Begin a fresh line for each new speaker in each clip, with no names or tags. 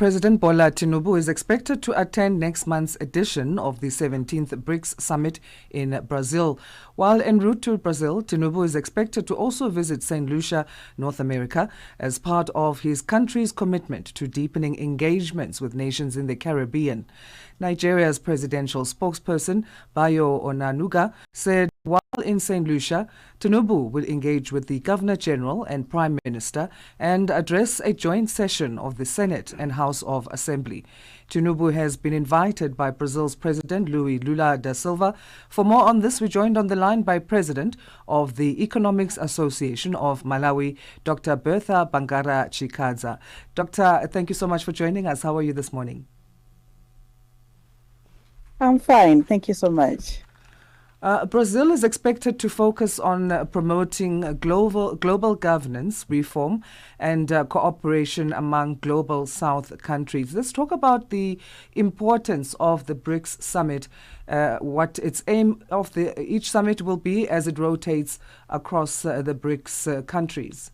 President Bola Tinubu is expected to attend next month's edition of the 17th BRICS Summit in Brazil. While en route to Brazil, Tinubu is expected to also visit Saint Lucia, North America, as part of his country's commitment to deepening engagements with nations in the Caribbean. Nigeria's presidential spokesperson, Bayo Onanuga, said while in Saint Lucia, Tinubu will engage with the Governor-General and Prime Minister and address a joint session of the Senate and House of Assembly. Tinubu has been invited by Brazil's President Luiz Lula da Silva. For more on this, we're joined on the line by President of the Economics Association of Malawi, Dr. Bertha Bangara-Chikadza. Doctor, thank you so much for joining us. How are you this morning?
I'm fine. Thank you so much.
Brazil is expected to focus on promoting global governance reform and cooperation among global South countries. Let's talk about the importance of the BRICS Summit, what its aim of each summit will be as it rotates across the BRICS countries.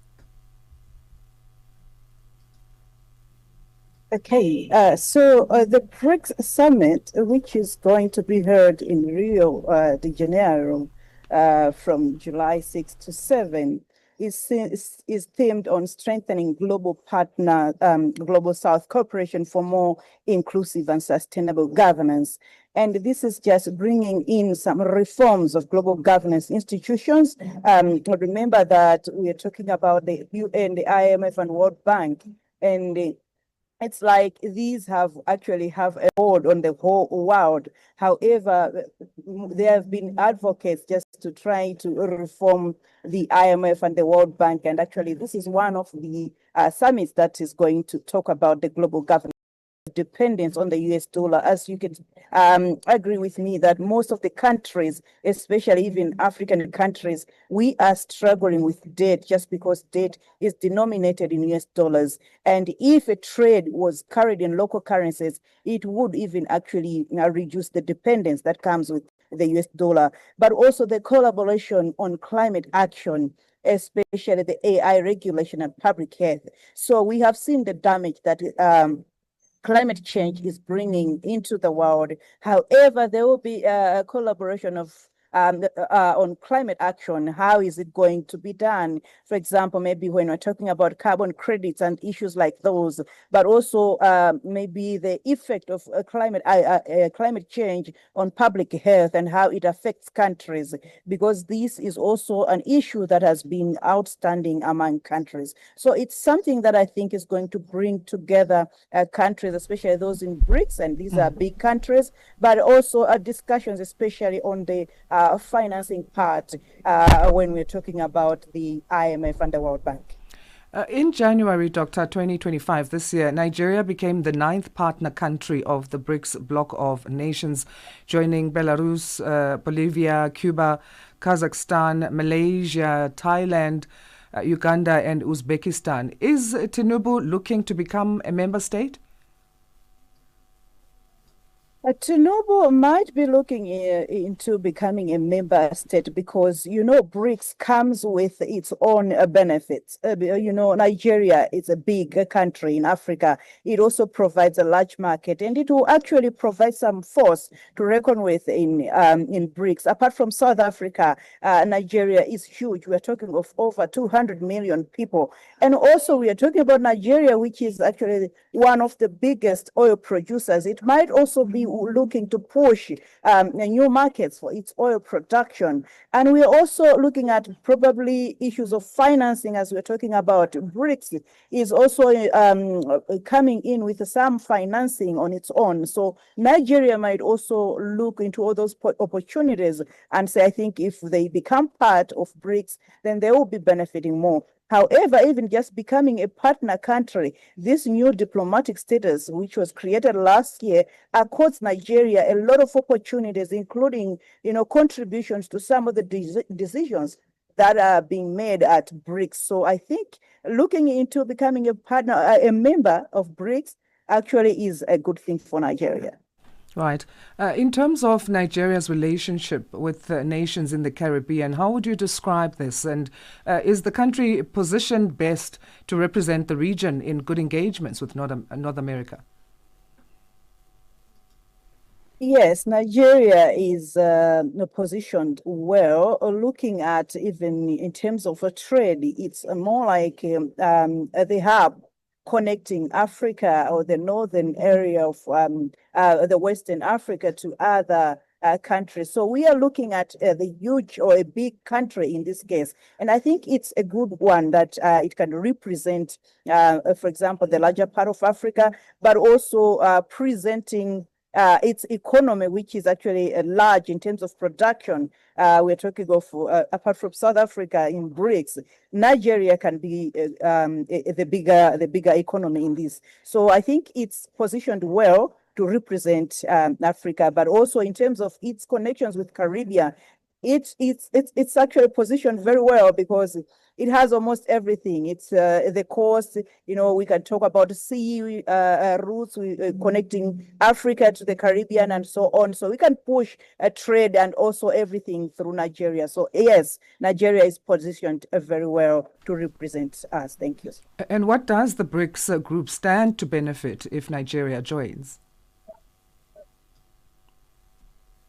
Okay, so the BRICS Summit, which is going to be held in Rio de Janeiro from July 6 to 7, is themed on strengthening global South cooperation for more inclusive and sustainable governance. And this is just bringing in some reforms of global governance institutions. Remember that we are talking about the UN, the IMF, and World Bank, and it's like these actually have a hold on the whole world. However, there have been advocates just to try to reform the IMF and the World Bank. And actually, this is one of the summits that is going to talk about the global governance dependence on the US dollar. As you can agree with me that most of the countries, especially even African countries, we are struggling with debt just because debt is denominated in US dollars. And if a trade was carried in local currencies, it would even actually reduce the dependence that comes with the US dollar. But also the collaboration on climate action, especially the AI regulation and public health. So we have seen the damage that climate change is bringing into the world. However, there will be a collaboration of on climate action. How is it going to be done? For example, maybe when we're talking about carbon credits and issues like those, but also maybe the effect of climate change on public health and how it affects countries, because this is also an issue that has been outstanding among countries. So it's something that I think is going to bring together countries, especially those in BRICS, and these are big countries, but also discussions, especially on the financing part when we're talking about the IMF and the World Bank.
In January, Dr. 2025, this year, Nigeria became the 9th partner country of the BRICS bloc of nations, joining Belarus, Bolivia, Cuba, Kazakhstan, Malaysia, Thailand, Uganda, and Uzbekistan. Is Tinubu looking to become a member state?
Tinubu might be looking into becoming a member state because, BRICS comes with its own benefits. Nigeria is a big country in Africa. It also provides a large market, and it will actually provide some force to reckon with in BRICS. Apart from South Africa, Nigeria is huge. We're talking of over 200 million people. And also we are talking about Nigeria, which is actually one of the biggest oil producers. It might also be looking to push new markets for its oil production. And we're also looking at probably issues of financing, as we're talking about. BRICS is also coming in with some financing on its own. So Nigeria might also look into all those opportunities and say, I think if they become part of BRICS, then they will be benefiting more. However, even just becoming a partner country, this new diplomatic status, which was created last year, accords Nigeria a lot of opportunities, including, contributions to some of the decisions that are being made at BRICS. So I think looking into becoming a member of BRICS actually is a good thing for Nigeria.
Right. In terms of Nigeria's relationship with nations in the Caribbean, how would you describe this? And is the country positioned best to represent the region in good engagements with North America?
Yes, Nigeria is positioned well. Looking at even in terms of a trade, it's more like the hub connecting Africa or the northern area of the Western Africa to other countries. So we are looking at the huge or a big country in this case. And I think it's a good one that it can represent, for example, the larger part of Africa, but also presenting its economy, which is actually large in terms of production. We're talking of, apart from South Africa in BRICS, Nigeria can be the bigger economy in this. So I think it's positioned well to represent Africa, but also in terms of its connections with Caribbean, it's actually positioned very well because it has almost everything. It's the coast. We can talk about sea routes connecting Africa to the Caribbean and so on. So we can push trade and also everything through Nigeria. So yes, Nigeria is positioned very well to represent us. Thank you.
And what does the BRICS group stand to benefit if Nigeria joins?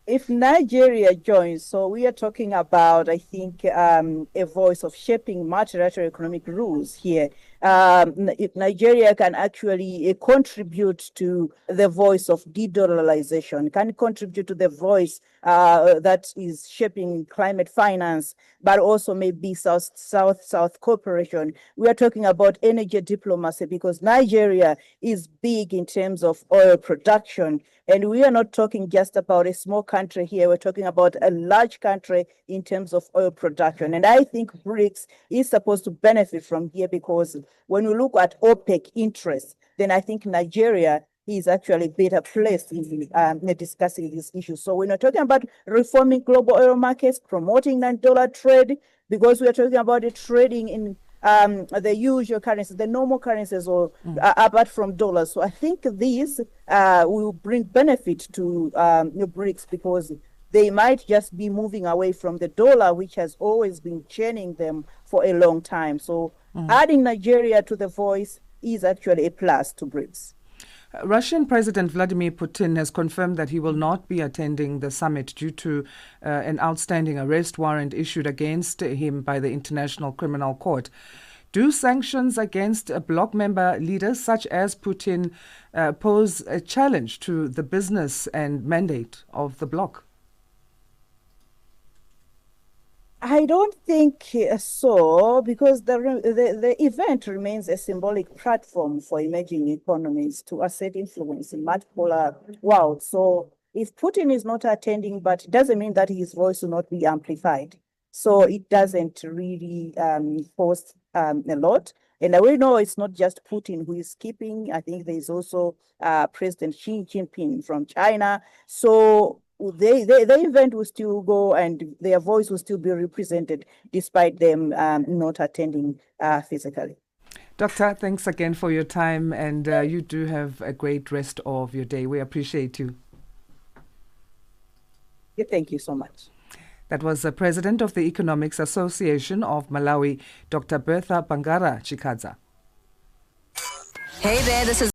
If Nigeria joins, so we are talking about, I think, a voice of shaping multilateral economic rules here. If Nigeria can actually contribute to the voice of de-dollarization, can contribute to the voice that is shaping climate finance, but also maybe South cooperation. We are talking about energy diplomacy because Nigeria is big in terms of oil production. And we are not talking just about a small country here. We're talking about a large country in terms of oil production. And I think BRICS is supposed to benefit from here because when you look at OPEC interests, then I think Nigeria is actually better placed in discussing this issue. So we're not talking about reforming global oil markets, promoting non-dollar trade, because we are talking about the trading in the usual currencies, the normal currencies, or apart from dollars. So I think these will bring benefit to BRICS because they might just be moving away from the dollar, which has always been chaining them for a long time. So adding Nigeria to the voice is actually a plus to BRICS.
Russian President Vladimir Putin has confirmed that he will not be attending the summit due to an outstanding arrest warrant issued against him by the International Criminal Court. Do sanctions against bloc member leaders such as Putin pose a challenge to the business and mandate of the bloc?
I don't think so, because the event remains a symbolic platform for emerging economies to assert influence in multipolar world. So if Putin is not attending, but it doesn't mean that his voice will not be amplified. So it doesn't really cost a lot. And we know it's not just Putin who is skipping. I think there is also President Xi Jinping from China. So the event will still go and their voice will still be represented despite them not attending physically.
Doctor, thanks again for your time, and you do have a great rest of your day. We appreciate you.
Yeah, thank you so much.
That was the President of the Economics Association of Malawi, Dr. Bertha Bangara-Chikadza.
Hey there, this is